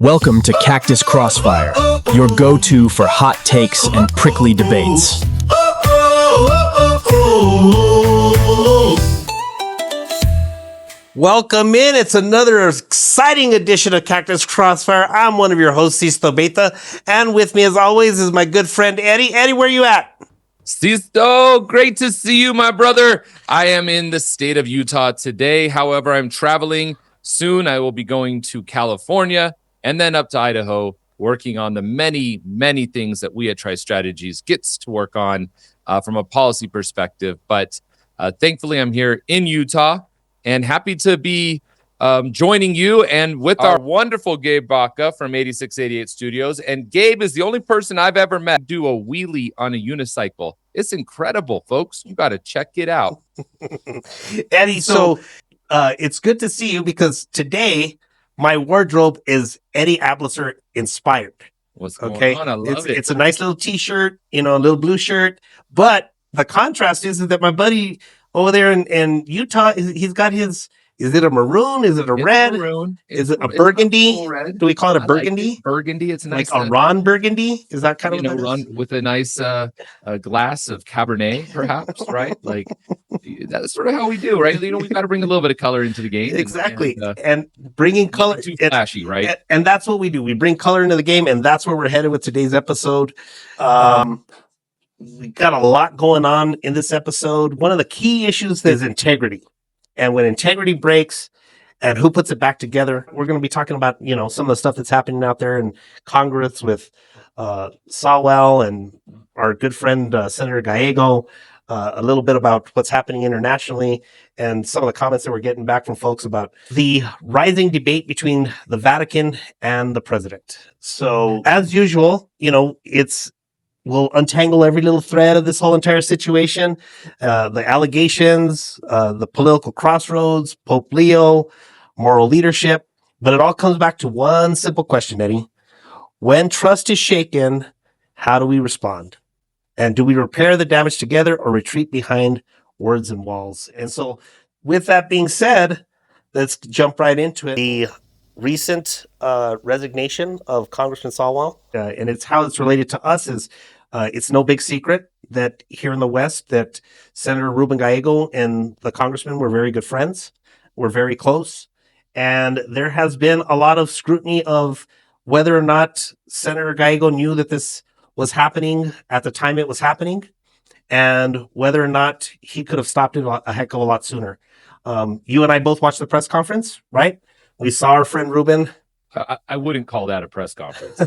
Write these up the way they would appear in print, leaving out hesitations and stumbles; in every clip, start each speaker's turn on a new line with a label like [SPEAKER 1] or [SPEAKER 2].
[SPEAKER 1] Welcome to Cactus Crossfire, your go-to for hot takes and prickly debates.
[SPEAKER 2] Welcome in. It's another exciting edition of Cactus Crossfire. I'm one of your hosts, Sisto and Eddie, and with me as always is my good friend Eddie. Eddie, where you at?
[SPEAKER 3] Sisto, great to see you, my brother. I am in the state of Utah today. However, I'm traveling soon. I will be going to California and then up to Idaho, working on the many, many things that we at Tri-Strategies gets to work on from a policy perspective. But thankfully, I'm here in Utah and happy to be joining you and with our wonderful Gabe Baca from 8688 Studios. And Gabe is the only person I've ever met do a wheelie on a unicycle. It's incredible, folks. You got to check it out.
[SPEAKER 2] Eddie, so it's good to see you because today my wardrobe is Eddie Ablisser inspired.
[SPEAKER 3] What's going on? I love it.
[SPEAKER 2] It's a nice little t-shirt, a little blue shirt. But the contrast is that my buddy over there in Utah, he's got his, is it a maroon? Is it a red?
[SPEAKER 3] Maroon.
[SPEAKER 2] Is it a burgundy?
[SPEAKER 3] Red.
[SPEAKER 2] Do we call it a burgundy?
[SPEAKER 3] Burgundy. It's nice.
[SPEAKER 2] Like a Ron burgundy? Is that kind of what
[SPEAKER 3] Ron with a nice glass of Cabernet, perhaps, right? Like that's sort of how we do, right? We've got to bring a little bit of color into the game.
[SPEAKER 2] Exactly. And bringing color.
[SPEAKER 3] Too flashy, right?
[SPEAKER 2] And that's what we do. We bring color into the game, and that's where we're headed with today's episode. We got a lot going on in this episode. One of the key issues is integrity. And when integrity breaks and who puts it back together, we're going to be talking about, some of the stuff that's happening out there in Congress with Solwell and our good friend, Senator Gallego, a little bit about what's happening internationally and some of the comments that we're getting back from folks about the rising debate between the Vatican and the president. So as usual, we'll untangle every little thread of this whole entire situation, the allegations, the political crossroads, Pope Leo, moral leadership. But it all comes back to one simple question, Eddie. When trust is shaken, how do we respond? And do we repair the damage together or retreat behind words and walls? And so with that being said, let's jump right into it. The recent resignation of Congressman Solwell, and it's how it's related to us is it's no big secret that here in the West that Senator Ruben Gallego and the Congressman were very good friends. We're very close. And there has been a lot of scrutiny of whether or not Senator Gallego knew that this was happening at the time it was happening and whether or not he could have stopped it a heck of a lot sooner. You and I both watched the press conference, right? We saw our friend Ruben.
[SPEAKER 3] I wouldn't call that a press conference.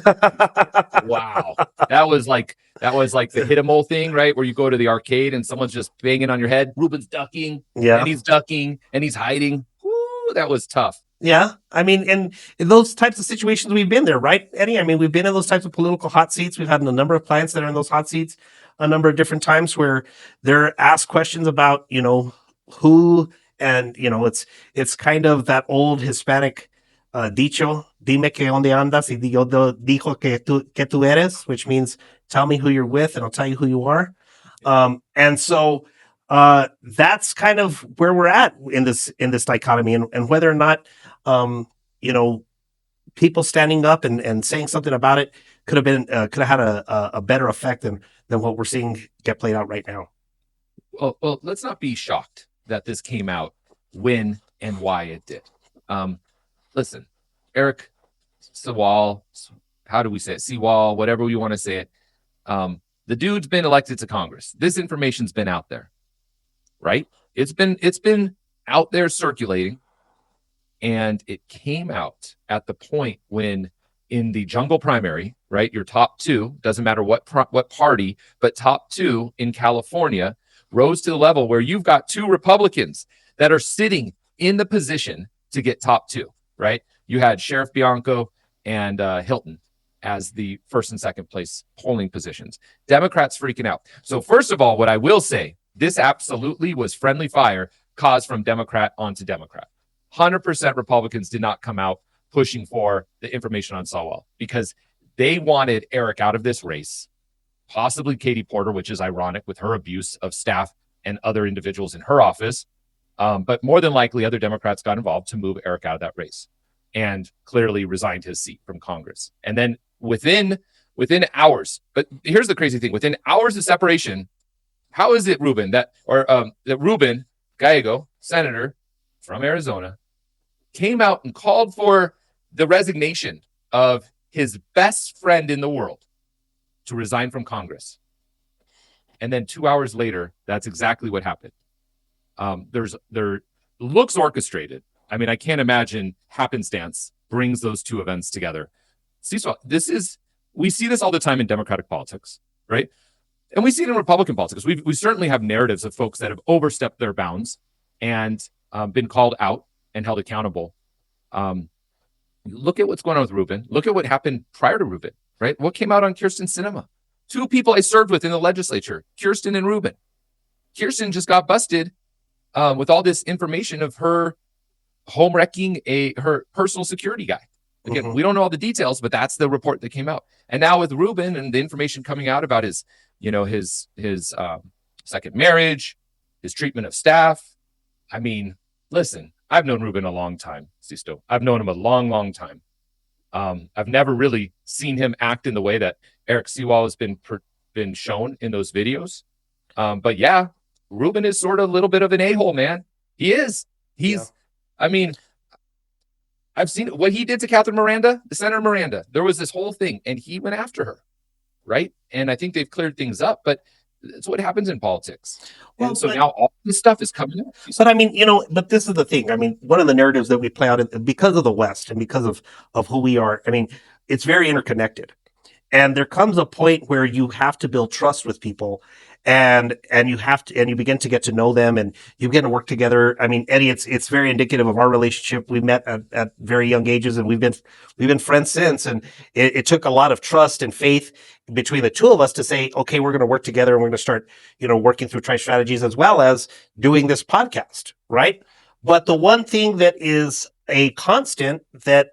[SPEAKER 3] Wow. That was like the hit 'em all thing, right? Where you go to the arcade and someone's just banging on your head. Ruben's ducking.
[SPEAKER 2] Yeah.
[SPEAKER 3] And he's ducking and he's hiding. Woo, that was tough.
[SPEAKER 2] Yeah. I mean, and in those types of situations, we've been there, right, Eddie? I mean, we've been in those types of political hot seats. We've had a number of clients that are in those hot seats a number of different times where they're asked questions about, who, and, it's kind of that old Hispanic dicho, dime que donde andas y yo dijo que tú eres, which means tell me who you're with and I'll tell you who you are. And so that's kind of where we're at in this dichotomy and whether or not, people standing up and saying something about it could have had a better effect than what we're seeing get played out right now.
[SPEAKER 3] Well, let's not be shocked that this came out when and why it did. Listen, Eric Sewall, how do we say it? Sewall, whatever you want to say it. The dude's been elected to Congress. This information's been out there, right? It's been out there circulating, and it came out at the point when in the jungle primary, right? Your top two, doesn't matter what party, but top two in California rose to the level where you've got two Republicans that are sitting in the position to get top two, right? You had Sheriff Bianco and Hilton as the first and second place polling positions. Democrats freaking out. So first of all, what I will say, this absolutely was friendly fire caused from Democrat onto Democrat. 100% Republicans did not come out pushing for the information on Solwell because they wanted Eric out of this race, possibly Katie Porter, which is ironic with her abuse of staff and other individuals in her office. But more than likely, other Democrats got involved to move Eric out of that race. and clearly resigned his seat from Congress. And then within hours, but here's the crazy thing: within hours of separation, how is it, Ruben, that Ruben Gallego, senator from Arizona, came out and called for the resignation of his best friend in the world to resign from Congress? And then 2 hours later, that's exactly what happened. There looks orchestrated. I mean, I can't imagine happenstance brings those two events together. We see this all the time in Democratic politics, right? And we see it in Republican politics. We certainly have narratives of folks that have overstepped their bounds and been called out and held accountable. Look at what's going on with Ruben. Look at what happened prior to Ruben, right? What came out on Kirsten Sinema? Two people I served with in the legislature, Kirsten and Ruben. Kirsten just got busted with all this information of her home wrecking her personal security guy. Again, we don't know all the details, but that's the report that came out. And now with Ruben and the information coming out about his second marriage, his treatment of staff. I mean, listen, I've known Ruben a long time, Sisto. I've known him a long, long time. I've never really seen him act in the way that Eric Sewall has been shown in those videos. But yeah, Ruben is sort of a little bit of an a-hole, man. He is. I mean, I've seen what he did to Catherine Miranda, the Senator Miranda. There was this whole thing, and he went after her, right? And I think they've cleared things up, but that's what happens in politics. Well, and so now all this stuff is coming up.
[SPEAKER 2] But I mean, but this is the thing. I mean, one of the narratives that we play out because of the West and because of who we are, I mean, it's very interconnected. And there comes a point where you have to build trust with people, and you begin to get to know them, and you begin to work together. I mean, Eddie, it's very indicative of our relationship. We met at very young ages, and we've been friends since. And it took a lot of trust and faith between the two of us to say, okay, we're going to work together, and we're going to start, working through tri strategies as well as doing this podcast, right? But the one thing that is a constant that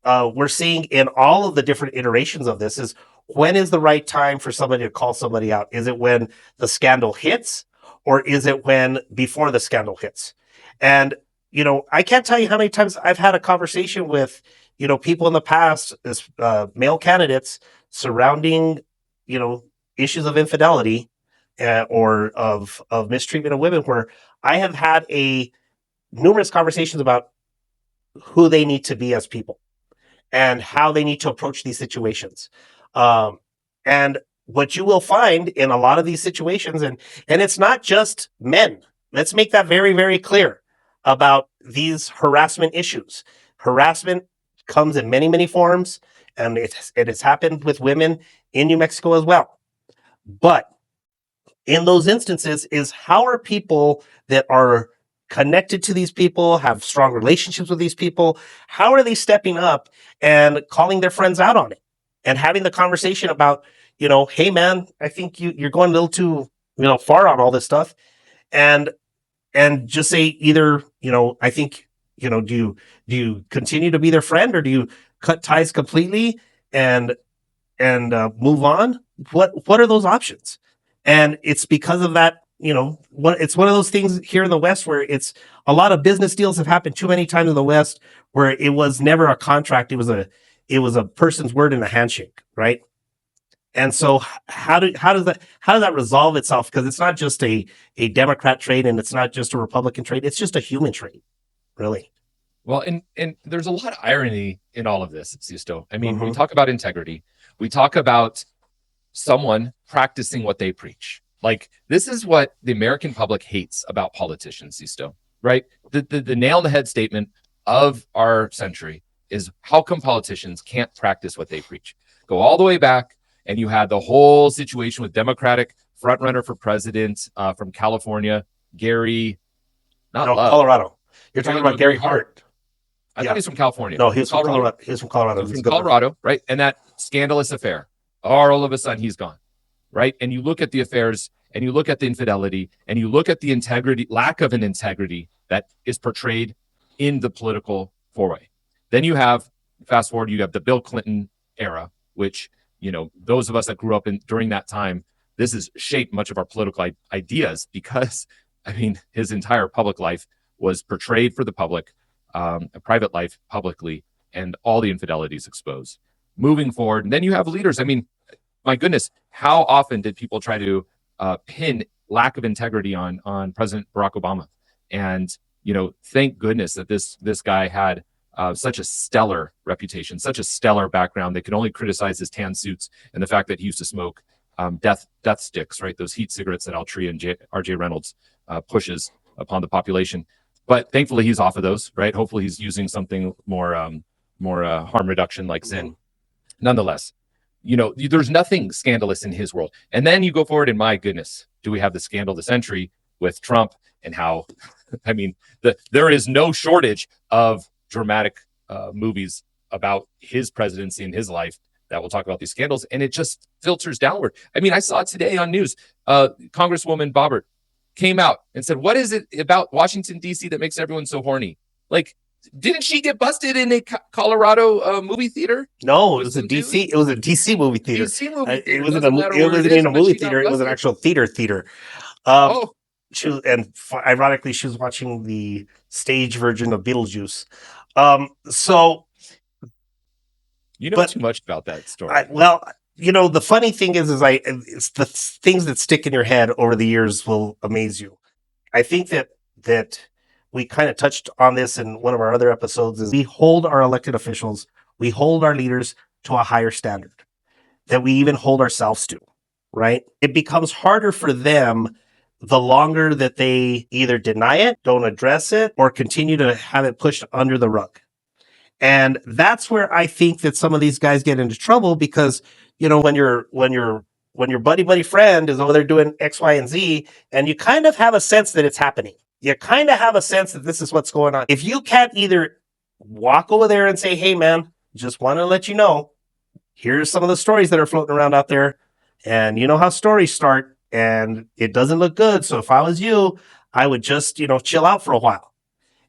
[SPEAKER 2] we're seeing in all of the different iterations of this is, when is the right time for somebody to call somebody out? Is it when the scandal hits, or is it before the scandal hits? And, I can't tell you how many times I've had a conversation with, people in the past, as male candidates, surrounding, issues of infidelity or of mistreatment of women, where I have had numerous conversations about who they need to be as people and how they need to approach these situations. And what you will find in a lot of these situations, and it's not just men. Let's make that very, very clear about these harassment issues. Harassment comes in many, many forms, and it has happened with women in New Mexico as well. But in those instances is, how are people that are connected to these people, have strong relationships with these people, how are they stepping up and calling their friends out on it and having the conversation about, hey man, I think you're going a little too, far on all this stuff. And just say either, I think, do you continue to be their friend, or do you cut ties completely and move on? What are those options? And it's because of that, it's one of those things here in the West where it's a lot of business deals have happened too many times in the West where it was never a contract. It was a person's word and a handshake, right? And so how does that resolve itself? Because it's not just a Democrat trait, and it's not just a Republican trait. It's just a human trait, really.
[SPEAKER 3] Well, and there's a lot of irony in all of this, Sisto. I mean, we talk about integrity. We talk about someone practicing what they preach. Like, this is what the American public hates about politicians, Sisto, right? The nail in the head statement of our century is, how come politicians can't practice what they preach? Go all the way back, and you had the whole situation with Democratic frontrunner for president from California,
[SPEAKER 2] Colorado. You're talking about Gary Hart.
[SPEAKER 3] I thought he's from California.
[SPEAKER 2] No, he's from Colorado. He's from Colorado.
[SPEAKER 3] He's from Colorado, right? And that scandalous affair. All of a sudden, he's gone, right? And you look at the affairs, and you look at the infidelity, and you look at the integrity, lack of an integrity that is portrayed in the political foray. Then you have, fast forward, you have the Bill Clinton era, which, those of us that grew up during that time, this has shaped much of our political ideas, because, I mean, his entire public life was portrayed for the public a private life publicly, and all the infidelities exposed. Moving forward, and then you have leaders. I mean, my goodness, how often did people try to pin lack of integrity on President Barack Obama? And thank goodness that this guy had such a stellar reputation, such a stellar background. They could only criticize his tan suits and the fact that he used to smoke death sticks, right? Those heat cigarettes that Altria and R.J. Reynolds pushes upon the population. But thankfully, he's off of those, right? Hopefully, he's using something more harm reduction like Zen. Nonetheless, there's nothing scandalous in his world. And then you go forward, and my goodness, do we have the scandal of the century with Trump and how, I mean, there is no shortage of dramatic movies about his presidency and his life that will talk about these scandals, and it just filters downward. I mean, I saw it today on news. Congresswoman Bobbert came out and said, "What is it about Washington, D.C. that makes everyone so horny?" Like, didn't she get busted in a Colorado movie theater?
[SPEAKER 2] No, it was a DC. It was a DC movie theater.
[SPEAKER 3] DC movie theater.
[SPEAKER 2] It wasn't in a movie theater. It was an actual theater. Ironically, she was watching the stage version of Beetlejuice. So
[SPEAKER 3] you know too much about that story.
[SPEAKER 2] The funny thing is it's the things that stick in your head over the years will amaze you. I think that we kind of touched on this in one of our other episodes, is we hold our elected officials, we hold our leaders to a higher standard that we even hold ourselves to, right? It becomes harder for them the longer that they either deny it, don't address it, or continue to have it pushed under the rug. And that's where I think that some of these guys get into trouble, because, when your buddy friend is over there doing X, Y, and Z, and you kind of have a sense that it's happening. You kind of have a sense that this is what's going on. If you can't either walk over there and say, "Hey, man, just want to let you know, here's some of the stories that are floating around out there, and you know how stories start, and it doesn't look good. So if I was you, I would just, chill out for a while."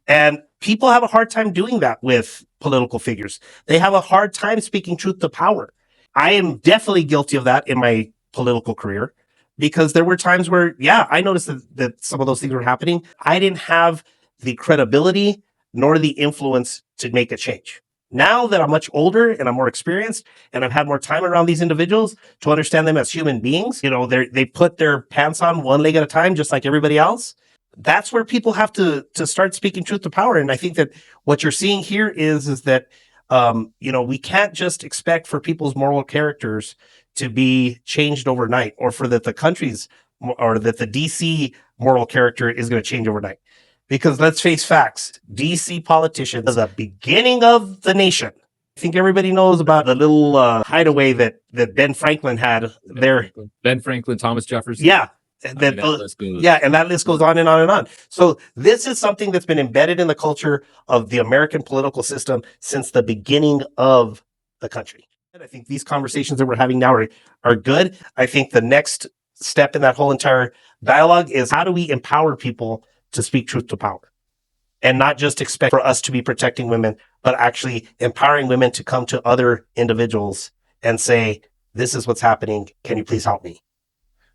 [SPEAKER 2] And people have a hard time doing that with political figures. They have a hard time speaking truth to power. I am definitely guilty of that in my political career, because there were times where, I noticed that some of those things were happening. I didn't have the credibility nor the influence to make a change. Now that I'm much older and I'm more experienced and I've had more time around these individuals to understand them as human beings, they put their pants on one leg at a time, just like everybody else. That's where people have to start speaking truth to power. And I think that what you're seeing here is that, we can't just expect for people's moral characters to be changed overnight, or for that the country's, or that the DC moral character is going to change overnight. Because let's face facts, DC politicians are the beginning of the nation. I think everybody knows about the little hideaway that Ben Franklin had there.
[SPEAKER 3] Ben Franklin, Thomas Jefferson.
[SPEAKER 2] Yeah. And that list goes on and on and on. So this is something that's been embedded in the culture of the American political system since the beginning of the country. And I think these conversations that we're having now are good. I think the next step in that whole entire dialogue is, how do we empower people to speak truth to power, and not just expect for us to be protecting women, but actually empowering women to come to other individuals and say, "This is what's happening. Can you please help me?"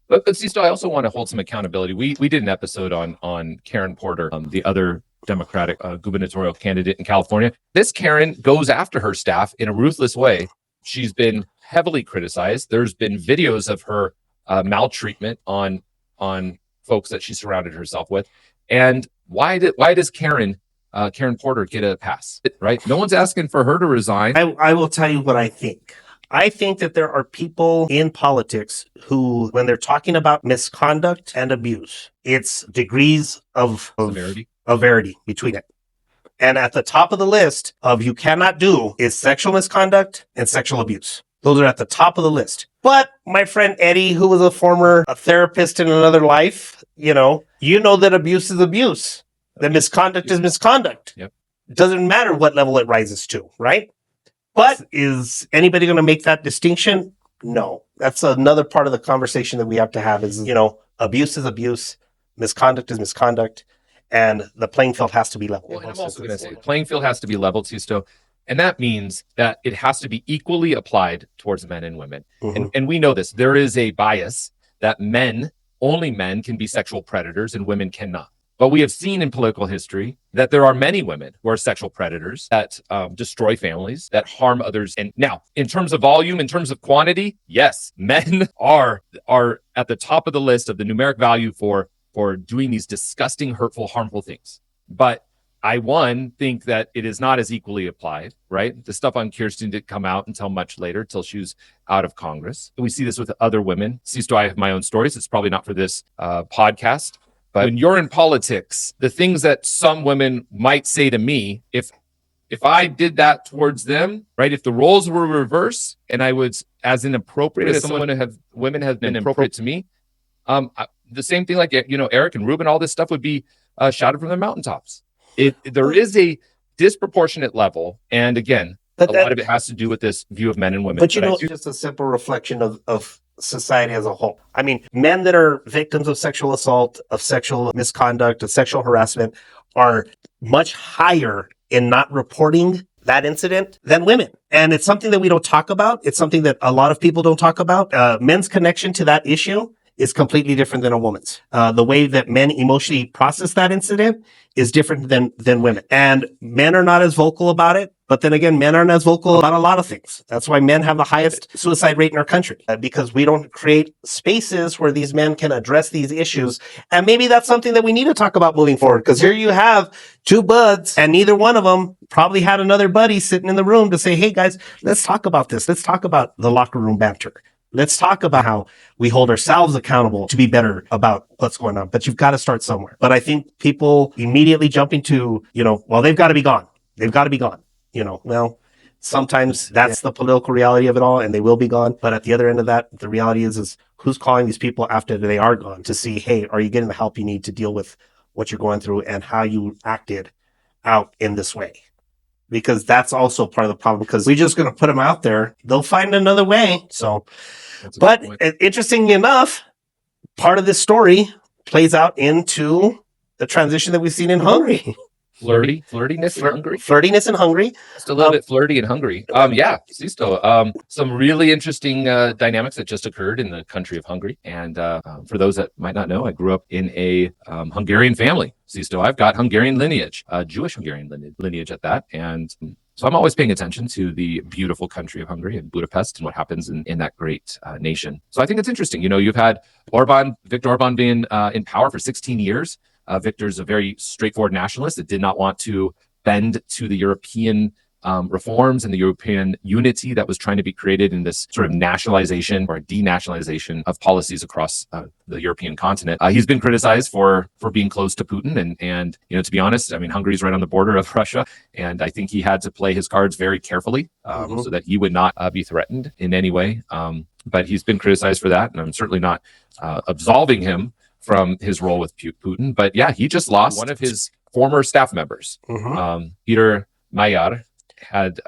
[SPEAKER 3] But Sisto, I also want to hold some accountability. We did an episode on Karen Porter, the other Democratic gubernatorial candidate in California. This Karen goes after her staff in a ruthless way. She's been heavily criticized. There's been videos of her maltreatment on folks that she surrounded herself with. And why does Karen Porter get a pass? Right? No one's asking for her to resign.
[SPEAKER 2] I will tell you what I think. I think that there are people in politics who, when they're talking about misconduct and abuse, it's degrees of severity between it. And at the top of the list of you cannot do is sexual misconduct and sexual abuse. Those are at the top of the list. But my friend Eddie, who was a former therapist in another life, you know that abuse is abuse. That misconduct is misconduct.
[SPEAKER 3] Yep.
[SPEAKER 2] It doesn't matter what level it rises to, right? But is anybody going to make that distinction? No. That's another part of the conversation that we have to have is, abuse is abuse, misconduct is misconduct, and the playing field has to be level.
[SPEAKER 3] Well, and I'm also going to say the playing field has to be leveled, Sisto. And that means that it has to be equally applied towards men and women. Mm-hmm. And we know this. There is a bias that only men can be sexual predators and women cannot. But we have seen in political history that there are many women who are sexual predators that destroy families, that harm others. And now, in terms of volume, in terms of quantity, yes, men are at the top of the list of the numeric value for doing these disgusting, hurtful, harmful things. But I think that it is not as equally applied, right? The stuff on Kirsten didn't come out until much later, till she was out of Congress. We see this with other women. Sisto, I have my own stories. It's probably not for this podcast. But when you're in politics, the things that some women might say to me, if I did that towards them, right? If the roles were reversed and I was as inappropriate as women have been inappropriate to me, the same thing like, Eric and Ruben, all this stuff would be shouted from the mountaintops. There is a disproportionate level. And again, a lot of it has to do with this view of men and women.
[SPEAKER 2] But it's just a simple reflection of society as a whole. I mean, men that are victims of sexual assault, of sexual misconduct, of sexual harassment are much higher in not reporting that incident than women. And it's something that we don't talk about. It's something that a lot of people don't talk about. Men's connection to that issue is completely different than a woman's. The way that men emotionally process that incident is different than women. And men are not as vocal about it. But then again, men aren't as vocal about a lot of things. That's why men have the highest suicide rate in our country, because we don't create spaces where these men can address these issues. And maybe that's something that we need to talk about moving forward, because here you have two buds and neither one of them probably had another buddy sitting in the room to say, hey guys, let's talk about this. Let's talk about the locker room banter. Let's talk about how we hold ourselves accountable to be better about what's going on. But you've got to start somewhere. But I think people immediately jumping to, well, they've got to be gone. They've got to be gone. Well, sometimes that's the political reality of it all, and they will be gone. But at the other end of that, the reality is who's calling these people after they are gone to see, hey, are you getting the help you need to deal with what you're going through and how you acted out in this way? Because that's also part of the problem, because we're just going to put them out there. They'll find another way. So, but interestingly enough, part of this story plays out into the transition that we've seen in Hungary.
[SPEAKER 3] Flirtiness in Hungary.
[SPEAKER 2] Flirtiness in Hungary.
[SPEAKER 3] Just a little bit flirty in Hungary. Sisto. Some really interesting dynamics that just occurred in the country of Hungary. And for those that might not know, I grew up in a Hungarian family. Sisto, I've got Hungarian lineage, Jewish Hungarian lineage at that. And so I'm always paying attention to the beautiful country of Hungary and Budapest and what happens in that great nation. So I think it's interesting. You've had Viktor Orban being in power for 16 years. Victor's a very straightforward nationalist that did not want to bend to the European reforms and the European unity that was trying to be created in this sort of nationalization or denationalization of policies across the European continent. He's been criticized for being close to Putin. And to be honest, I mean, Hungary's right on the border of Russia. And I think he had to play his cards very carefully so that he would not be threatened in any way. But he's been criticized for that. And I'm certainly not absolving him from his role with Putin. But yeah, he just lost one of his former staff members. Peter Mayer had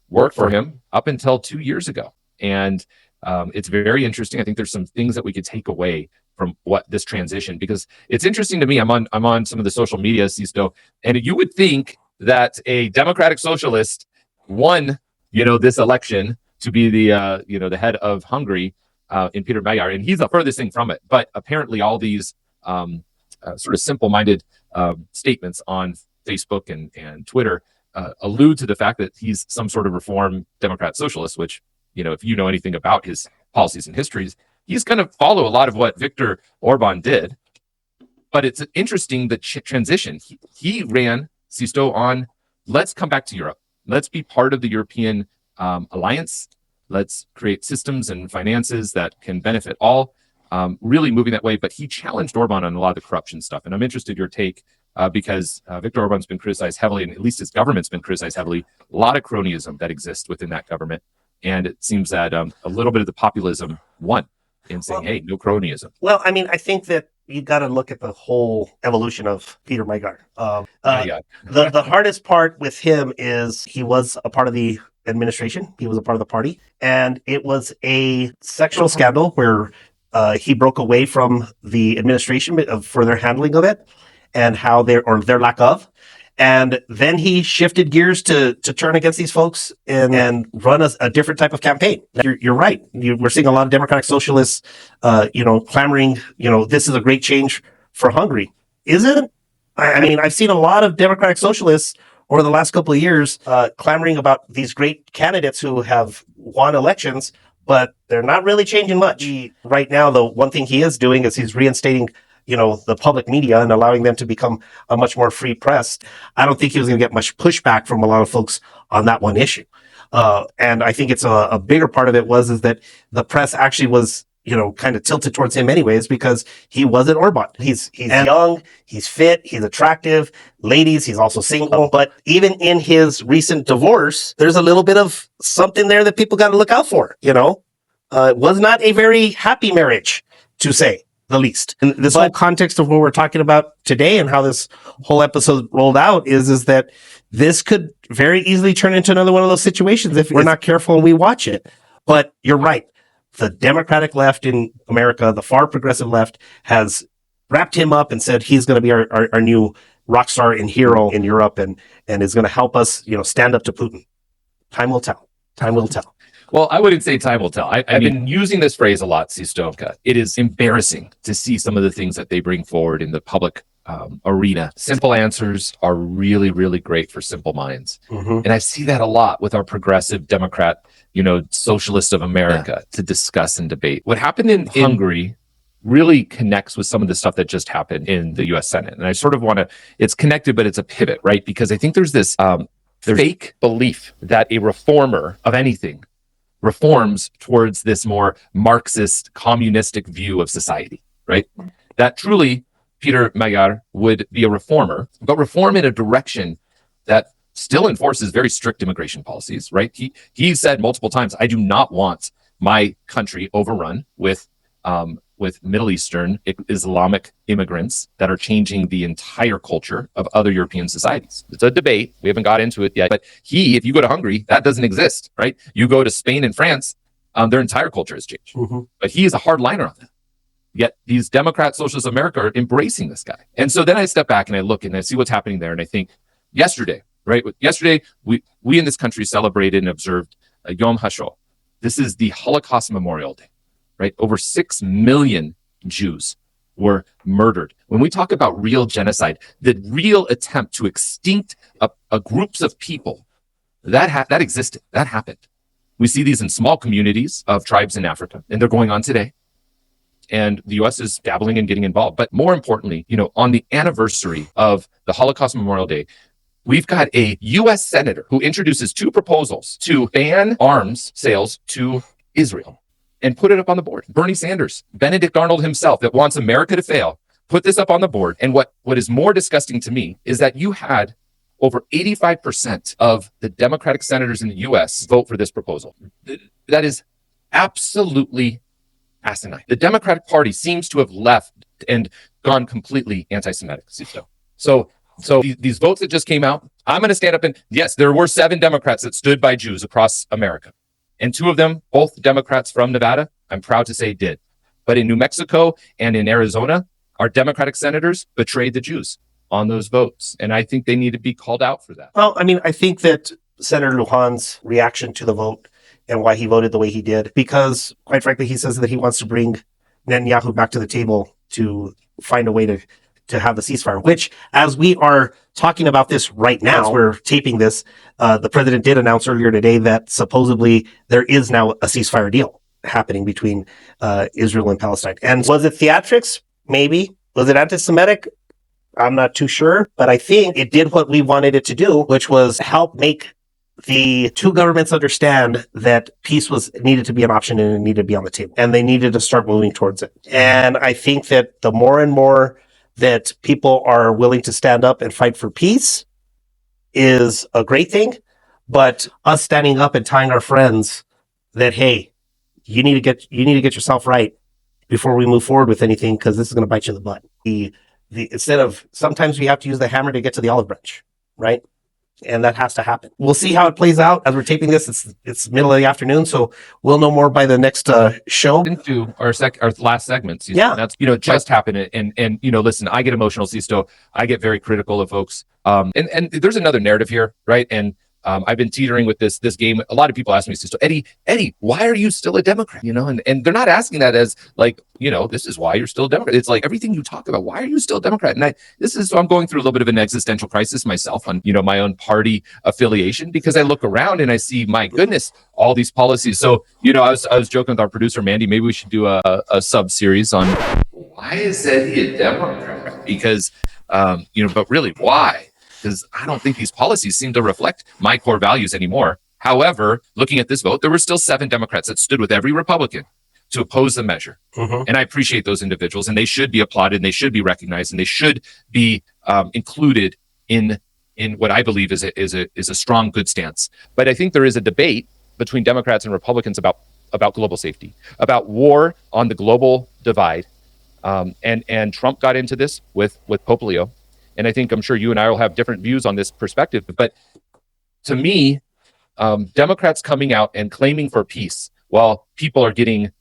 [SPEAKER 3] worked for him up until 2 years ago. And it's very interesting. I think there's some things that we could take away from what this transition, because it's interesting to me. I'm on some of the social media, Sisto, and you would think that a democratic socialist won, this election to be the head of Hungary, in Peter Mayer, and he's the furthest thing from it. But apparently all these sort of simple-minded statements on Facebook and Twitter allude to the fact that he's some sort of reform Democrat socialist, which, if you know anything about his policies and histories, he's going to follow a lot of what Viktor Orban did. But it's interesting, the transition. He ran, Sisto, on let's come back to Europe. Let's be part of the European alliance. Let's create systems and finances that can benefit all, really moving that way. But he challenged Orban on a lot of the corruption stuff. And I'm interested in your take because Viktor Orban's been criticized heavily, and at least his government's been criticized heavily. A lot of cronyism that exists within that government. And it seems that a little bit of the populism won in saying, hey, no cronyism.
[SPEAKER 2] Well, I mean, I think that you got to look at the whole evolution of Peter Mayer. The hardest part with him is he was a part of the administration. He was a part of the party, and it was a sexual scandal where he broke away from the administration for their handling of it and their lack of. And then he shifted gears to turn against these folks and run a different type of campaign. You're right. We're seeing a lot of democratic socialists, clamoring, this is a great change for Hungary. Is it? I mean, I've seen a lot of Democratic socialists over the last couple of years clamoring about these great candidates who have won elections, but they're not really changing much. Right now, the one thing he is doing is he's reinstating, the public media and allowing them to become a much more free press. I don't think he was going to get much pushback from a lot of folks on that one issue. And I think it's a bigger part of it is that the press actually was, kind of tilted towards him anyways, because he wasn't Orban. He's young, he's fit, he's attractive. Ladies, he's also single. But even in his recent divorce, there's a little bit of something there that people got to look out for, It was not a very happy marriage, to say the least. And this whole context of what we're talking about today and how this whole episode rolled out is that this could very easily turn into another one of those situations if we're not careful and we watch it. But you're right. The Democratic left in America, the far progressive left, has wrapped him up and said he's going to be our new rock star and hero in Europe and is going to help us, stand up to Putin. Time will tell. Time will tell.
[SPEAKER 3] Well, I wouldn't say time will tell. I've been using this phrase a lot, Sisto. It is embarrassing to see some of the things that they bring forward in the public arena. Simple answers are really, really great for simple minds. Mm-hmm. And I see that a lot with our progressive Democrat, socialist of America to discuss and debate. What happened in Hungary really connects with some of the stuff that just happened in the U.S. Senate. And I sort of it's connected, but it's a pivot, right? Because I think there's this fake belief that a reformer of anything reforms towards this more Marxist, communistic view of society, right? That truly Peter Magyar would be a reformer, but reform in a direction that still enforces very strict immigration policies, right? He said multiple times, I do not want my country overrun with Middle Eastern Islamic immigrants that are changing the entire culture of other European societies. It's a debate. We haven't got into it yet. But if you go to Hungary, that doesn't exist, right? You go to Spain and France, their entire culture has changed. Mm-hmm. But he is a hard liner on that. Yet these Democrat Socialists of America are embracing this guy. And so then I step back and I look and I see what's happening there. And I think yesterday, we in this country celebrated and observed Yom HaShoah. This is the Holocaust Memorial Day, right? Over 6 million Jews were murdered. When we talk about real genocide, the real attempt to extinct a groups of people, that existed, that happened. We see these in small communities of tribes in Africa, and they're going on today. And the U.S. is dabbling and getting involved. But more importantly, on the anniversary of the Holocaust Memorial Day, we've got a U.S. senator who introduces 2 proposals to ban arms sales to Israel and put it up on the board. Bernie Sanders, Benedict Arnold himself, that wants America to fail, put this up on the board. And what is more disgusting to me is that you had over 85% of the Democratic senators in the U.S. vote for this proposal. That is absolutely asinine. The Democratic Party seems to have left and gone completely anti-Semitic. So these votes that just came out, I'm going to stand up and yes, there were 7 Democrats that stood by Jews across America. And 2 of them, both Democrats from Nevada, I'm proud to say did. But in New Mexico and in Arizona, our Democratic senators betrayed the Jews on those votes. And I think they need to be called out for that.
[SPEAKER 2] Well, I mean, I think that Senator Lujan's reaction to the vote and why he voted the way he did, because quite frankly, he says that he wants to bring Netanyahu back to the table to find a way to have the ceasefire, which as we are talking about this right now, as we're taping this, the president did announce earlier today that supposedly there is now a ceasefire deal happening between Israel and Palestine. And was it theatrics? Maybe. Was it anti-Semitic? I'm not too sure, but I think it did what we wanted it to do, which was help make the 2 governments understand that peace needed to be an option and it needed to be on the table, and they needed to start moving towards it. And I think that the more and more that people are willing to stand up and fight for peace is a great thing. But us standing up and telling our friends that, hey, you need to get yourself right before we move forward with anything, because this is going to bite you in the butt. Instead of, sometimes we have to use the hammer to get to the olive branch, right? And that has to happen. We'll see how it plays out as we're taping this. It's middle of the afternoon, so we'll know more by the next show.
[SPEAKER 3] Into our last segment. Sisto.
[SPEAKER 2] Yeah,
[SPEAKER 3] that's just happened. And listen, I get emotional, Sisto. I get very critical of folks. And there's another narrative here, right? And I've been teetering with this game. A lot of people ask me, Sisto, Eddie, why are you still a Democrat? And they're not asking that as like, this is why you're still a Democrat. It's like everything you talk about, why are you still a Democrat? And so I'm going through a little bit of an existential crisis myself on, my own party affiliation, because I look around and I see, my goodness, all these policies. So, I was joking with our producer, Mandy, maybe we should do a sub series on why is Eddie a Democrat? Because, but really why? Because I don't think these policies seem to reflect my core values anymore. However, looking at this vote, there were still 7 Democrats that stood with every Republican to oppose the measure. Mm-hmm. And I appreciate those individuals, and they should be applauded, and they should be recognized, and they should be included in what I believe is a strong, good stance. But I think there is a debate between Democrats and Republicans about global safety, about war on the global divide. And Trump got into this with Pope Leo. And I'm sure you and I will have different views on this perspective. But to me, Democrats coming out and claiming for peace while people are getting,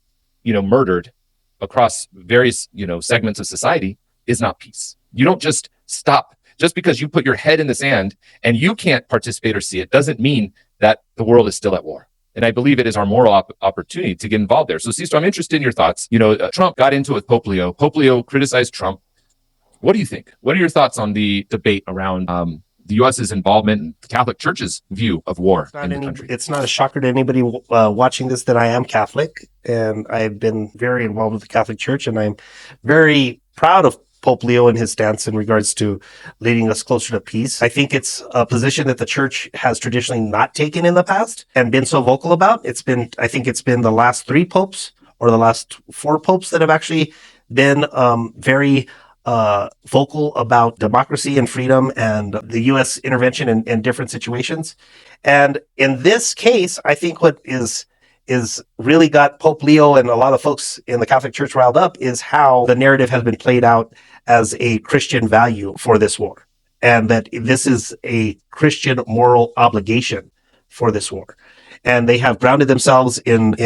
[SPEAKER 3] murdered across various, segments of society is not peace. You don't just stop. Just because you put your head in the sand and you can't participate or see it doesn't mean that the world is still at war. And I believe it is our moral opportunity to get involved there. So, Sisto, I'm interested in your thoughts. Trump got into it with Pope Leo. Pope Leo criticized Trump. What do you think? What are your thoughts on the debate around the U.S.'s involvement in the Catholic Church's view of war in the country?
[SPEAKER 2] It's not a shocker to anybody watching this that I am Catholic, and I've been very involved with the Catholic Church, and I'm very proud of Pope Leo and his stance in regards to leading us closer to peace. I think it's a position that the church has traditionally not taken in the past and been so vocal about. I think it's been the last 3 popes or the last 4 popes that have actually been very vocal about democracy and freedom and the U.S. intervention in different situations. And in this case, I think what is really got Pope Leo and a lot of folks in the Catholic Church riled up is how the narrative has been played out as a Christian value for this war, and that this is a Christian moral obligation for this war. And they have grounded themselves in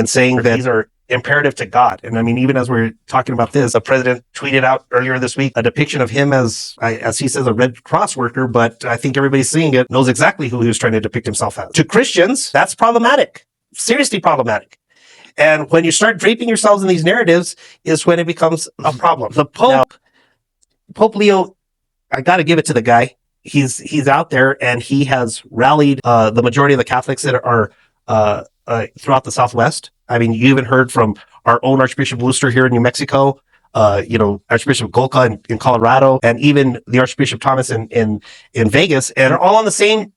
[SPEAKER 2] saying that these are imperative to God. And I mean, even as we're talking about this, the president tweeted out earlier this week a depiction of him as he says, a Red Cross worker, but I think everybody seeing it knows exactly who he was trying to depict himself as. To Christians, that's problematic, seriously problematic. And when you start draping yourselves in these narratives is when it becomes a problem. The Pope Leo, I got to give it to the guy. He's out there and he has rallied the majority of the Catholics that are throughout the Southwest. I mean, you even heard from our own Archbishop Wooster here in New Mexico, Archbishop Golka in Colorado, and even the Archbishop Thomas in Vegas, and are all on the same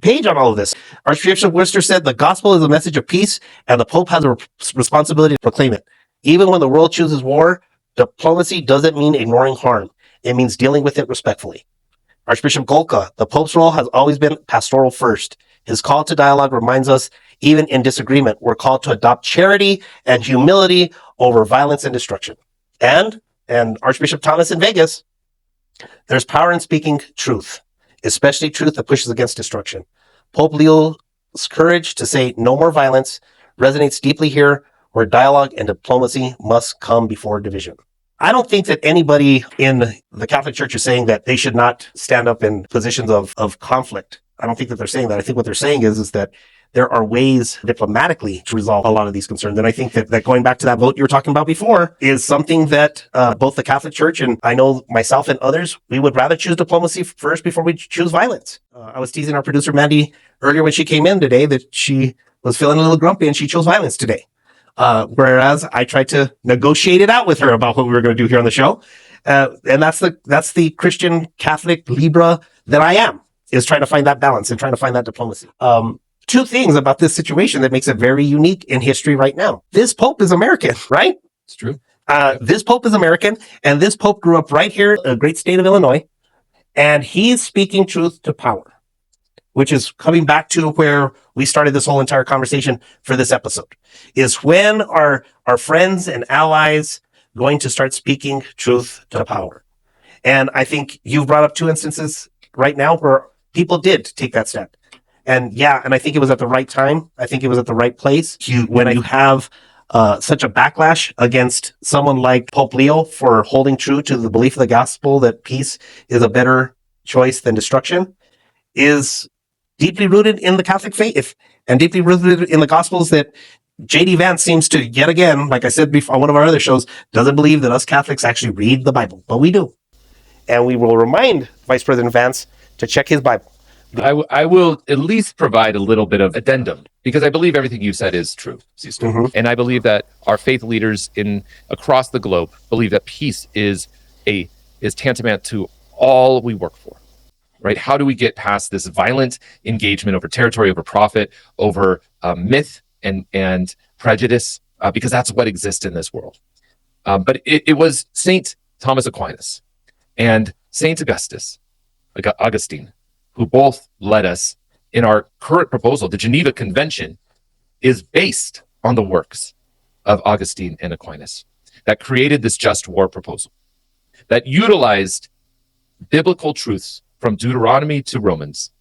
[SPEAKER 2] page on all of this. Archbishop Wooster said the gospel is a message of peace, and the Pope has a responsibility to proclaim it. Even when the world chooses war, diplomacy doesn't mean ignoring harm. It means dealing with it respectfully. Archbishop Golka, the Pope's role has always been pastoral first. His call to dialogue reminds us, even in disagreement, we're called to adopt charity and humility over violence and destruction. And Archbishop Thomas in Vegas, there's power in speaking truth, especially truth that pushes against destruction. Pope Leo's courage to say no more violence resonates deeply here, where dialogue and diplomacy must come before division. I don't think that anybody in the Catholic Church is saying that they should not stand up in positions of conflict. I don't think that they're saying that. I think what they're saying is that there are ways diplomatically to resolve a lot of these concerns. And I think that going back to that vote you were talking about before is something that both the Catholic Church and I know myself and others, we would rather choose diplomacy first before we choose violence. I was teasing our producer, Mandy, earlier when she came in today that she was feeling a little grumpy and she chose violence today. Whereas I tried to negotiate it out with her about what we were going to do here on the show. And that's the Christian Catholic Libra that I am, is trying to find that balance and trying to find that diplomacy. 2 things about this situation that makes it very unique in history right now. This Pope is American, right?
[SPEAKER 3] It's true.
[SPEAKER 2] This Pope is American, and this Pope grew up right here in the great state of Illinois, and he's speaking truth to power, which is coming back to where we started this whole entire conversation for this episode, is when are our friends and allies going to start speaking truth to power? And I think you've brought up 2 instances right now where people did take that step. And I think it was at the right time. I think it was at the right place. When you have such a backlash against someone like Pope Leo for holding true to the belief of the gospel that peace is a better choice than destruction, is deeply rooted in the Catholic faith and deeply rooted in the Gospels that J.D. Vance seems to, yet again, like I said before on one of our other shows, doesn't believe that us Catholics actually read the Bible, but we do. And we will remind Vice President Vance to check his Bible.
[SPEAKER 3] I will at least provide a little bit of addendum, because I believe everything you said is true, Sisto. And I believe that our faith leaders across the globe believe that peace is tantamount to all we work for, right? How do we get past this violent engagement over territory, over profit, over myth and prejudice, because that's what exists in this world. But it was Saint Thomas Aquinas and Saint Augustine, who both led us in our current proposal. The Geneva Convention is based on the works of Augustine and Aquinas that created this just war proposal, that utilized biblical truths from Deuteronomy to Romans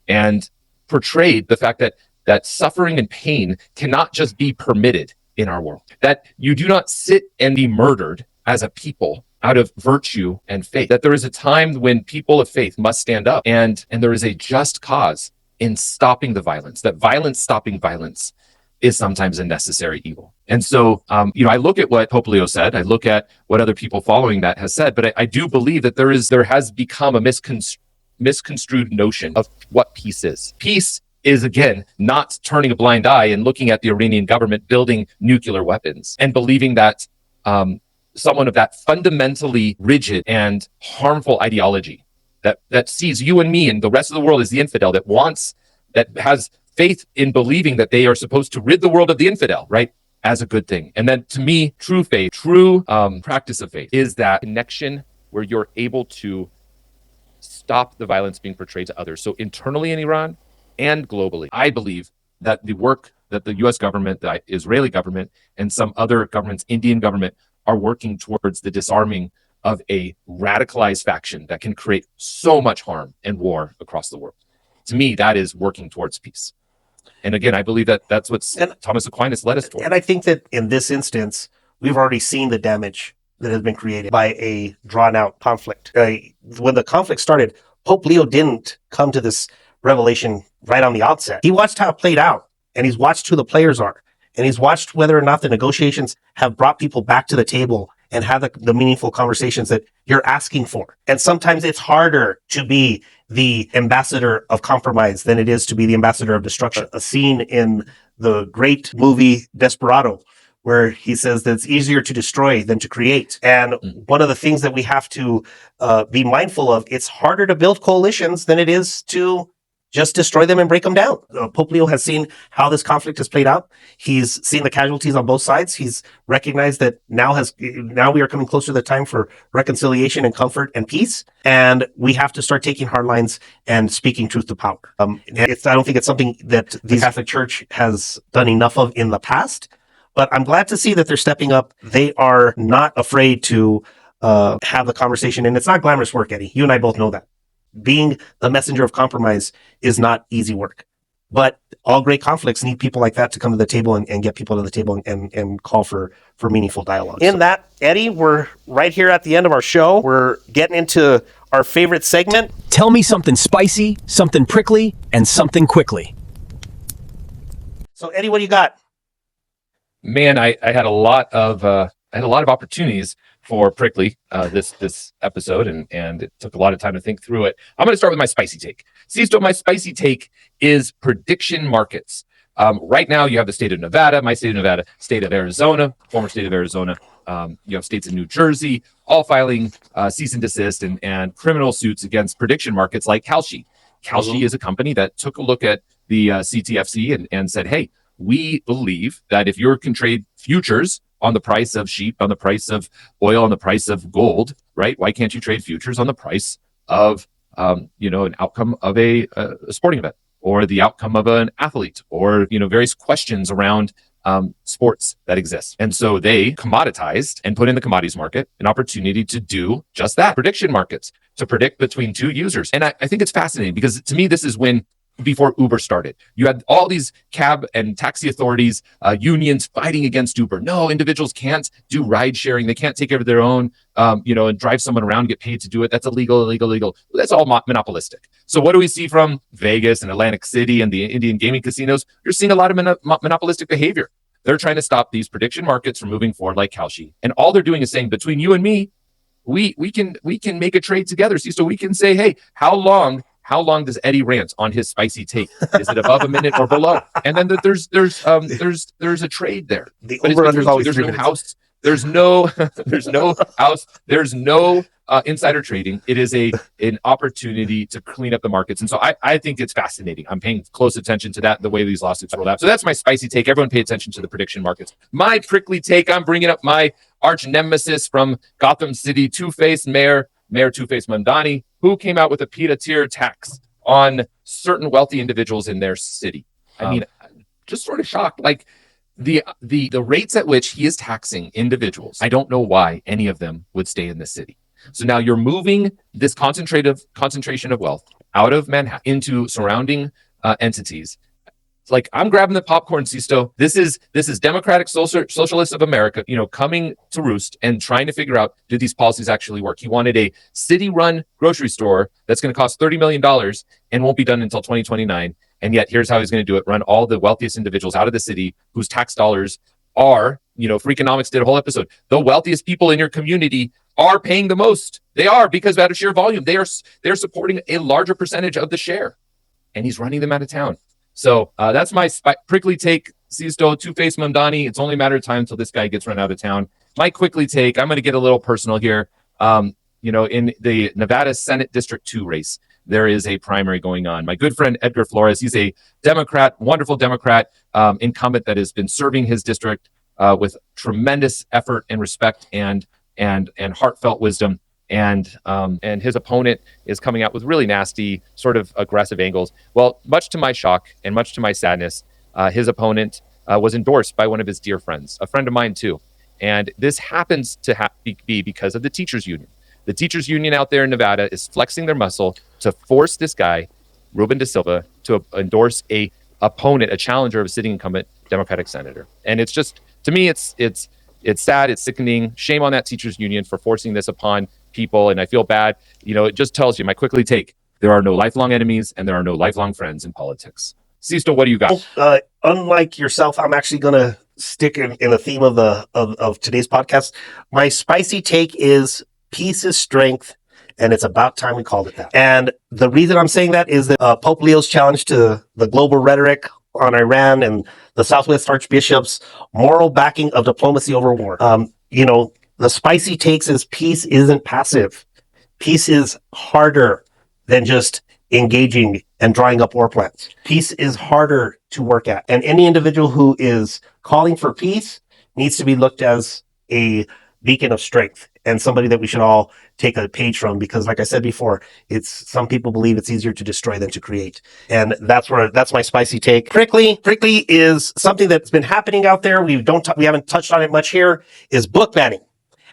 [SPEAKER 3] and portrayed the fact that suffering and pain cannot just be permitted in our world, that you do not sit and be murdered as a people out of virtue and faith, that there is a time when people of faith must stand up and there is a just cause in stopping the violence, that violence stopping violence is sometimes a necessary evil. And so, I look at what Pope Leo said, I look at what other people following that has said, but I do believe that there has become a misconstrued notion of what peace is. Peace is, again, not turning a blind eye and looking at the Iranian government building nuclear weapons and believing that someone of that fundamentally rigid and harmful ideology that sees you and me and the rest of the world as the infidel, that has faith in believing that they are supposed to rid the world of the infidel, right, as a good thing. And then to me, true faith, true practice of faith is that connection where you're able to stop the violence being portrayed to others. So internally in Iran and globally, I believe that the work that the U.S. government, the Israeli government, and some other governments, Indian government, are working towards the disarming of a radicalized faction that can create so much harm and war across the world. To me, that is working towards peace. And again, I believe that that's what Thomas Aquinas led us toward.
[SPEAKER 2] And I think that in this instance, we've already seen the damage that has been created by a drawn-out conflict. When the conflict started, Pope Leo didn't come to this revelation right on the outset. He watched how it played out, and he's watched who the players are, and he's watched whether or not the negotiations have brought people back to the table and have the meaningful conversations that you're asking for. And sometimes it's harder to be the ambassador of compromise than it is to be the ambassador of destruction. A scene in the great movie Desperado, where he says that it's easier to destroy than to create. And one of the things that we have to be mindful of, it's harder to build coalitions than it is to just destroy them and break them down. Pope Leo has seen how this conflict has played out. He's seen the casualties on both sides. He's recognized that now we are coming closer to the time for reconciliation and comfort and peace. And we have to start taking hard lines and speaking truth to power. I don't think it's something that the Catholic Church has done enough of in the past, but I'm glad to see that they're stepping up. They are not afraid to have the conversation. And it's not glamorous work, Eddie. You and I both know that. Being the messenger of compromise is not easy work, but all great conflicts need people like that to come to the table and get people to the table and call for meaningful dialogue. In that, Eddie, we're right here at the end of our show. We're getting into our favorite segment.
[SPEAKER 1] Tell me something spicy, something prickly, and something quickly.
[SPEAKER 2] So, Eddie, what do you got?
[SPEAKER 3] Man, I had a lot of opportunities for prickly this episode, and it took a lot of time to think through it. I'm going to start with my spicy take. Sisto, my spicy take is prediction markets. Right now, you have the state of Nevada, my state of Nevada, state of Arizona, former state of Arizona. You have states in New Jersey, all filing cease and desist and criminal suits against prediction markets like Kalshi. Kalshi is a company that took a look at the CTFC and said, hey, we believe that if you can trade futures on the price of sheep, on the price of oil, on the price of gold, right? Why can't you trade futures on the price of, an outcome of a sporting event or the outcome of an athlete or, various questions around sports that exist. And so they commoditized and put in the commodities market an opportunity to do just that, prediction markets, to predict between two users. And I think it's fascinating because to me, this is when before Uber started. You had all these cab and taxi authorities, unions fighting against Uber. No, individuals can't do ride sharing. They can't take care of their own, and drive someone around and get paid to do it. That's illegal. That's all monopolistic. So what do we see from Vegas and Atlantic City and the Indian gaming casinos? You're seeing a lot of monopolistic behavior. They're trying to stop these prediction markets from moving forward like Kalshi. And all they're doing is saying, between you and me, we can make a trade together. See, so we can say, hey, how long does Eddie rant on his spicy take? Is it above a minute or below? And then there's a trade there.
[SPEAKER 2] The over-under is always
[SPEAKER 3] there's
[SPEAKER 2] 3
[SPEAKER 3] no
[SPEAKER 2] minutes.
[SPEAKER 3] house. There's no house. There's no insider trading. It is an opportunity to clean up the markets. And so I think it's fascinating. I'm paying close attention to that, the way these lawsuits roll out. So that's my spicy take. Everyone pay attention to the prediction markets. My prickly take, I'm bringing up my arch nemesis from Gotham City, Two-Face Mayor Two-Face Mamdani, who came out with a pied-à-terre tax on certain wealthy individuals in their city. I mean, just sort of shocked. Like the rates at which he is taxing individuals, I don't know why any of them would stay in the city. So now you're moving this concentration of wealth out of Manhattan into surrounding entities. It's like, I'm grabbing the popcorn, Sisto. This is Democratic Socialists of America, coming to roost and trying to figure out, do these policies actually work? He wanted a city-run grocery store that's going to cost $30 million and won't be done until 2029. And yet here's how he's going to do it: run all the wealthiest individuals out of the city whose tax dollars are, Freakonomics did a whole episode. The wealthiest people in your community are paying the most. They are, because out of sheer volume, they're supporting a larger percentage of the share, and he's running them out of town. So that's my prickly take, Sisto, Two-Face Mamdani. It's only a matter of time until this guy gets run out of town. My quickly take, I'm going to get a little personal here. In the Nevada Senate District 2 race, there is a primary going on. My good friend Edgar Flores, he's a Democrat, wonderful Democrat incumbent that has been serving his district with tremendous effort and respect and heartfelt wisdom. And his opponent is coming out with really nasty, sort of aggressive angles. Well, much to my shock and much to my sadness, his opponent was endorsed by one of his dear friends, a friend of mine too. And this happens to be because of the teachers union. The teachers union out there in Nevada is flexing their muscle to force this guy, Ruben Da Silva, to endorse a opponent, a challenger of a sitting incumbent Democratic senator. And it's just, to me, it's sad, it's sickening. Shame on that teachers union for forcing this upon people. And I feel bad. It just tells you, my quickly take, there are no lifelong enemies and there are no lifelong friends in politics. Sisto, what do you got?
[SPEAKER 2] Unlike yourself, I'm actually going to stick in the theme of today's podcast. My spicy take is peace is strength, and it's about time we called it that. And the reason I'm saying that is that Pope Leo's challenge to the global rhetoric on Iran and the Southwest Archbishop's moral backing of diplomacy over war. The spicy takes is peace isn't passive. Peace is harder than just engaging and drawing up war plans. Peace is harder to work at. And any individual who is calling for peace needs to be looked as a beacon of strength and somebody that we should all take a page from, because like I said before, some people believe it's easier to destroy than to create. And that's my spicy take. Prickly is something that's been happening out there. We haven't touched on it much here, is book banning.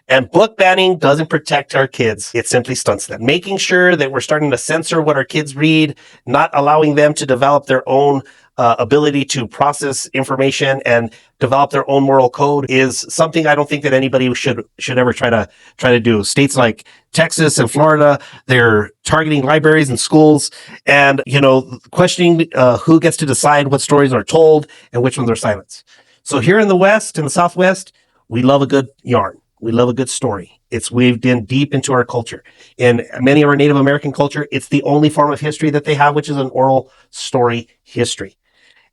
[SPEAKER 2] And book banning doesn't protect our kids. It simply stunts them. Making sure that we're starting to censor what our kids read, not allowing them to develop their own ability to process information and develop their own moral code is something I don't think that anybody should ever try to do. States like Texas and Florida, they're targeting libraries and schools and, questioning who gets to decide what stories are told and which ones are silenced. So here in the West, in the Southwest, we love a good yarn. We love a good story. It's weaved in deep into our culture. In many of our Native American culture, it's the only form of history that they have, which is an oral story history.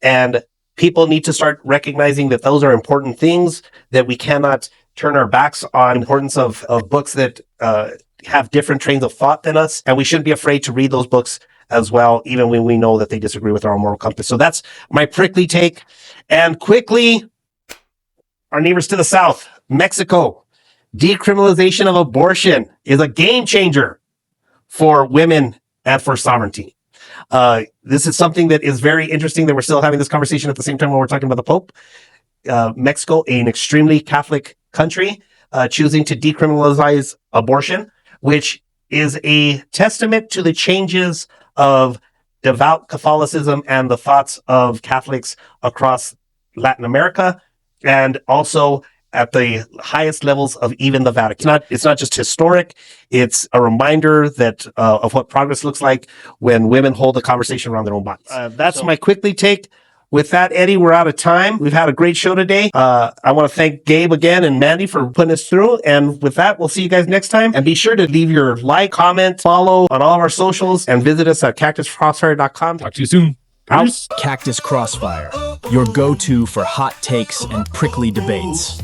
[SPEAKER 2] And people need to start recognizing that those are important things, that we cannot turn our backs on the importance of books that have different trains of thought than us. And we shouldn't be afraid to read those books as well, even when we know that they disagree with our moral compass. So that's my prickly take. And quickly, our neighbors to the south, Mexico. Decriminalization of abortion is a game changer for women and for sovereignty. This is something that is very interesting that we're still having this conversation at the same time when we're talking about the Pope. Mexico, an extremely Catholic country, choosing to decriminalize abortion, which is a testament to the changes of devout Catholicism and the thoughts of Catholics across Latin America, and also at the highest levels of even the Vatican. It's not just historic; it's a reminder that of what progress looks like when women hold the conversation around their own bodies. That's my quickly take. With that, Eddie, we're out of time. We've had a great show today. I want to thank Gabe again and Mandy for putting us through. And with that, we'll see you guys next time. And be sure to leave your like, comment, follow on all of our socials, and visit us at cactuscrossfire.com.
[SPEAKER 3] Talk to you soon.
[SPEAKER 2] Out.
[SPEAKER 1] Cactus Crossfire, your go-to for hot takes and prickly debates.